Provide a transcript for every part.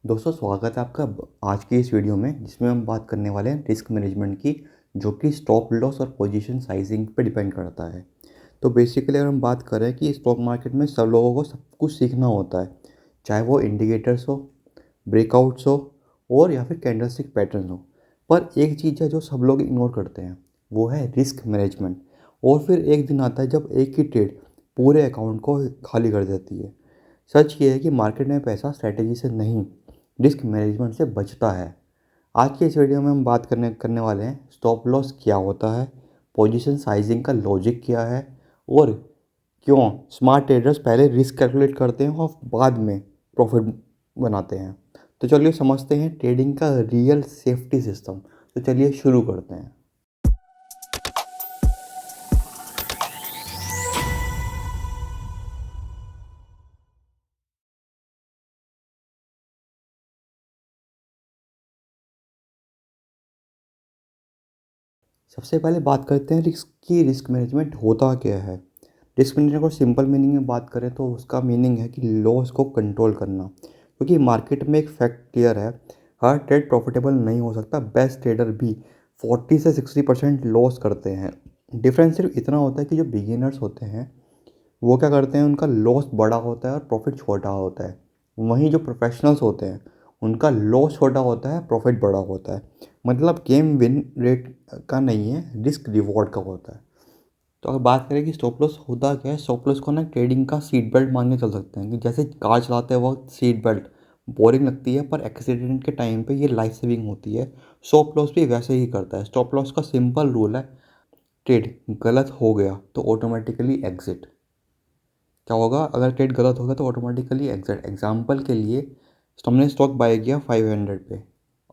दोस्तों स्वागत है आपका आज की इस वीडियो में जिसमें हम बात करने वाले हैं रिस्क मैनेजमेंट की, जो कि स्टॉप लॉस और पोजीशन साइजिंग पे डिपेंड करता है। तो बेसिकली अगर हम बात करें कि स्टॉक मार्केट में सब लोगों को सब कुछ सीखना होता है, चाहे वो इंडिकेटर्स हो, ब्रेकआउट्स हो और या फिर कैंडलस्टिक पैटर्न हो। पर एक चीज़ है जो सब लोग इग्नोर करते हैं, वो है रिस्क मैनेजमेंट। और फिर एक दिन आता है जब एक ही ट्रेड पूरे अकाउंट को खाली कर देती है। सच ये है कि मार्केट में पैसा स्ट्रैटेजी से नहीं, रिस्क मैनेजमेंट से बचता है। आज के इस वीडियो में हम बात करने वाले हैं स्टॉप लॉस क्या होता है, पोजीशन साइजिंग का लॉजिक क्या है और क्यों स्मार्ट ट्रेडर्स पहले रिस्क कैलकुलेट करते हैं और बाद में प्रॉफिट बनाते हैं। तो चलिए समझते हैं ट्रेडिंग का रियल सेफ्टी सिस्टम। तो चलिए शुरू करते हैं। सबसे पहले बात करते हैं रिस्क मैनेजमेंट होता क्या है। रिस्क मैनेजमेंट को सिंपल मीनिंग में बात करें तो उसका मीनिंग है कि लॉस को कंट्रोल करना। क्योंकि मार्केट में एक फैक्ट क्लियर है, हर ट्रेड प्रॉफिटेबल नहीं हो सकता। बेस्ट ट्रेडर भी 40 से 60% लॉस करते हैं। डिफरेंस सिर्फ इतना होता है कि जो बिगिनर्स होते हैं वो क्या करते हैं, उनका लॉस बड़ा होता है और प्रॉफिट छोटा होता है। वहीं जो प्रोफेशनल्स होते हैं उनका लॉस छोटा होता है, प्रॉफिट बड़ा होता है। मतलब गेम विन रेट का नहीं है, रिस्क रिवॉर्ड का होता है। तो अगर बात करें कि स्टॉप लॉस होता क्या है, स्टॉप लॉस को ना ट्रेडिंग का सीट बेल्ट मान के चल सकते हैं कि जैसे कार चलाते वक्त सीट बेल्ट बोरिंग लगती है पर एक्सीडेंट के टाइम पे ये लाइफ सेविंग होती है। स्टॉप लॉस भी वैसे ही करता है। स्टॉप लॉस का सिंपल रूल है, ट्रेड गलत हो गया तो ऑटोमेटिकली एग्जिट। क्या होगा, अगर ट्रेड गलत होगा तो ऑटोमेटिकली एग्जिट। एग्जांपल के लिए हमने स्टॉक बाय किया 500 पे,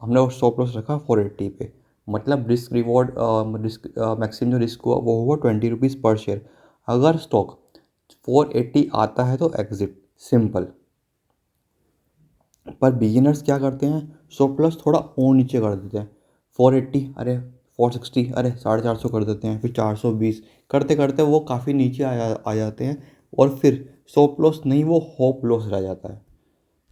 हमने वो स्टॉप लॉस रखा 480 पे। मतलब रिस्क रिवॉर्ड रिस्क मैक्सिमम जो रिस्क हुआ वो हुआ 20 रुपीज़ पर शेयर। अगर स्टॉक 480 आता है तो एग्जिट, सिंपल। पर बिगिनर्स क्या करते हैं, स्टॉप लॉस थोड़ा और नीचे कर देते हैं। 480, अरे 460, अरे 450 कर देते हैं, फिर 420 करते करते वो काफ़ी नीचे आ जाते हैं। और फिर स्टॉप लॉस नहीं, वो होप लॉस रह जाता है।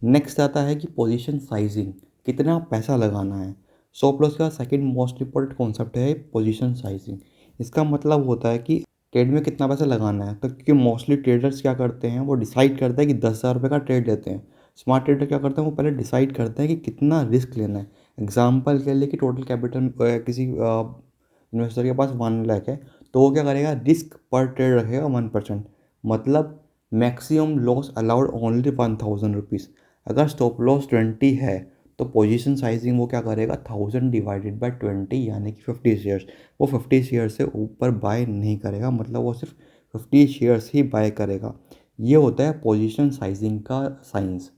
नेक्स्ट आता है कि पोजीशन साइजिंग, कितना पैसा लगाना है। स्टॉप लॉस का सेकंड मोस्ट इंपॉर्टेंट कॉन्सेप्ट है पोजीशन साइजिंग। इसका मतलब होता है कि ट्रेड में कितना पैसा लगाना है। तो क्योंकि मोस्टली ट्रेडर्स क्या करते हैं, वो डिसाइड करते हैं कि 10,000 रुपये का ट्रेड लेते हैं। स्मार्ट ट्रेडर क्या करते हैं, वो पहले डिसाइड करते हैं कि कितना रिस्क लेना है। एग्जाम्पल के लिए कि टोटल कैपिटल किसी इन्वेस्टर के पास 1 लाख है, तो वो क्या करेगा, रिस्क पर ट्रेड रखेगा 1%। मतलब maximum loss allowed only 1,000 rupees. अगर स्टॉप लॉस 20 है तो पोजीशन साइजिंग वो क्या करेगा, 1000 डिवाइडेड बाय 20 यानी कि 50 शेयर्स। वो 50 शेयर से ऊपर बाय नहीं करेगा, मतलब वो सिर्फ 50 शेयर्स ही बाय करेगा। ये होता है पोजीशन साइजिंग का साइंस।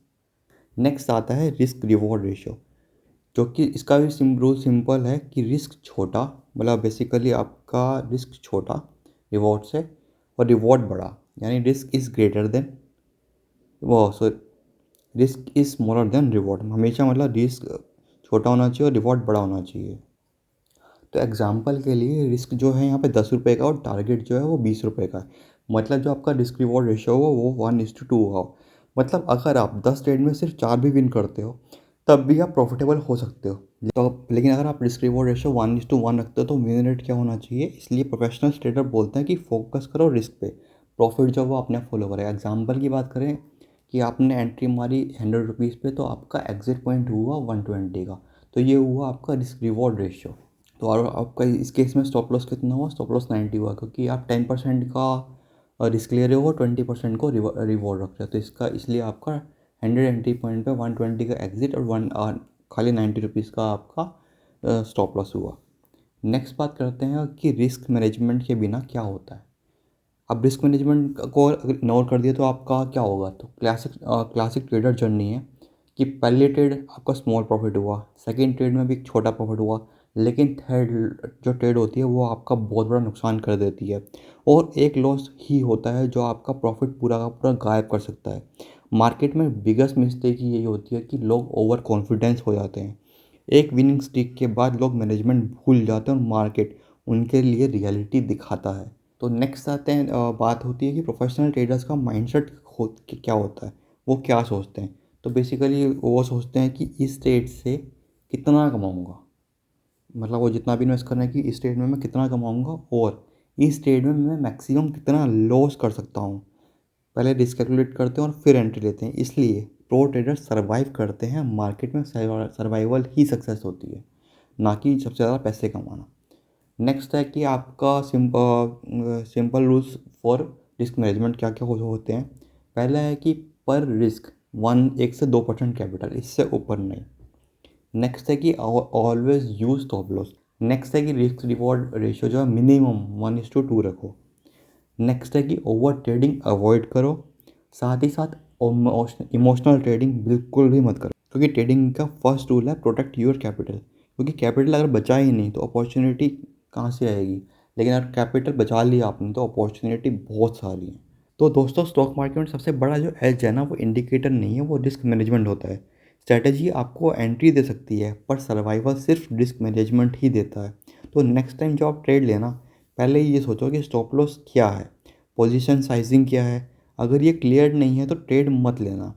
नेक्स्ट आता है रिस्क रिवॉर्ड रेशियो, जो कि इसका भी रूल सिंपल है कि रिस्क छोटा, मतलब बेसिकली आपका रिस्क छोटा रिवॉर्ड से, और रिवॉर्ड बड़ा, यानी रिस्क इज़ ग्रेटर देन वो so risk is smaller than reward. हमेशा मतलब रिस्क छोटा होना चाहिए और रिवॉर्ड बड़ा होना चाहिए। तो एग्जांपल के लिए रिस्क जो है यहाँ पे 10 रुपये का और टारगेट जो है वो 20 रुपये का है। मतलब जो आपका रिस्क रिवॉर्ड रेशियो होगा वो 1:2 होगा। मतलब अगर आप 10 ट्रेड में सिर्फ 4 भी विन करते हो तब भी आप प्रॉफिटेबल हो सकते हो। तो लेकिन अगर आप रिस्क रिवॉर्ड रेशियो 1:1 रखते हो तो विन रेट क्या होना चाहिए। इसलिए प्रोफेशनल ट्रेडर बोलते हैं कि फोकस करो रिस्क पे, प्रॉफिट जो है वो अपने आप फॉलो करेगा। एग्जाम्पल की बात करें कि आपने एंट्री मारी 100 रुपीज़ पे, तो आपका एग्जिट पॉइंट हुआ 120 का। तो ये हुआ आपका रिस्क रिवॉर्ड रेशियो। तो और आपका इस केस में स्टॉप लॉस कितना हुआ, स्टॉप लॉस 90 हुआ, क्योंकि आप 10% का रिस्क ले रहे हो, 20% को रिवॉर्ड रख रहे हो। तो इसका इसलिए आपका 100 एंट्री पॉइंट पे 120 का एग्जिट और खाली 90 रुपीज़ का आपका स्टॉप लॉस हुआ। नेक्स्ट बात करते हैं कि रिस्क मैनेजमेंट के बिना क्या होता है। अब रिस्क मैनेजमेंट को अगर इग्नोर कर दिया तो आपका क्या होगा। तो क्लासिक ट्रेडर जर्नी है कि पहले ट्रेड आपका स्मॉल प्रॉफिट हुआ, सेकंड ट्रेड में भी एक छोटा प्रॉफिट हुआ, लेकिन थर्ड जो ट्रेड होती है वो आपका बहुत बड़ा नुकसान कर देती है। और एक लॉस ही होता है जो आपका प्रॉफिट पूरा का पूरा गायब कर सकता है। मार्केट में बिगेस्ट मिस्टेक यही होती है कि लोग ओवर कॉन्फिडेंस हो जाते हैं। एक विनिंग स्ट्रीक के बाद लोग मैनेजमेंट भूल जाते हैं और मार्केट उनके लिए रियलिटी दिखाता है। तो नेक्स्ट आते हैं बात होती है कि प्रोफेशनल ट्रेडर्स का माइंडसेट क्या होता है, वो क्या सोचते हैं। तो बेसिकली वो सोचते हैं कि इस ट्रेड से कितना कमाऊंगा, मतलब वो जितना भी इन्वेस्ट करना है कि इस ट्रेड में मैं कितना कमाऊंगा और इस ट्रेड में मैं मैक्सिमम कितना लॉस कर सकता हूँ। पहले रिस्क कैलकुलेट करते हैं और फिर एंट्री लेते हैं। इसलिए प्रो ट्रेडर सर्वाइव करते हैं मार्केट में, सर्वाइवल ही सक्सेस होती है, ना कि सबसे ज़्यादा पैसे कमाना। नेक्स्ट है कि आपका simple rules for risk management क्या क्या होते हैं। पहला है कि पर रिस्क 1 से 2% कैपिटल, इससे ऊपर नहीं। नेक्स्ट है कि always use stop loss. Next है कि रिस्क रिवॉर्ड रेशियो जो है मिनिमम 1:2 रखो। नेक्स्ट है कि ओवर ट्रेडिंग अवॉइड करो। साथ ही साथ इमोशनल ट्रेडिंग बिल्कुल भी मत करो, क्योंकि ट्रेडिंग का फर्स्ट रूल है प्रोटेक्ट योर कैपिटल। क्योंकि कैपिटल अगर बचा ही नहीं तो अपॉर्चुनिटी कहाँ से आएगी, लेकिन अगर कैपिटल बचा लिया आपने तो अपॉर्चुनिटी बहुत सारी है। तो दोस्तों स्टॉक मार्केट में सबसे बड़ा जो एज है ना, वो इंडिकेटर नहीं है, वो रिस्क मैनेजमेंट होता है। स्ट्रैटेजी आपको एंट्री दे सकती है, पर सर्वाइवल सिर्फ रिस्क मैनेजमेंट ही देता है। तो नेक्स्ट टाइम जो आप ट्रेड लेना, पहले ये सोचो कि स्टॉप लॉस क्या है, पोजीशन साइजिंग क्या है। अगर ये क्लियर नहीं है तो ट्रेड मत लेना।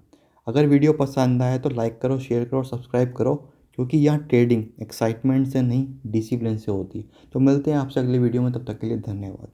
अगर वीडियो पसंद आए तो लाइक करो, शेयर करो, सब्सक्राइब करो, क्योंकि यहाँ ट्रेडिंग एक्साइटमेंट से नहीं डिसिप्लिन से होती है। तो मिलते हैं आपसे अगले वीडियो में, तब तक के लिए धन्यवाद।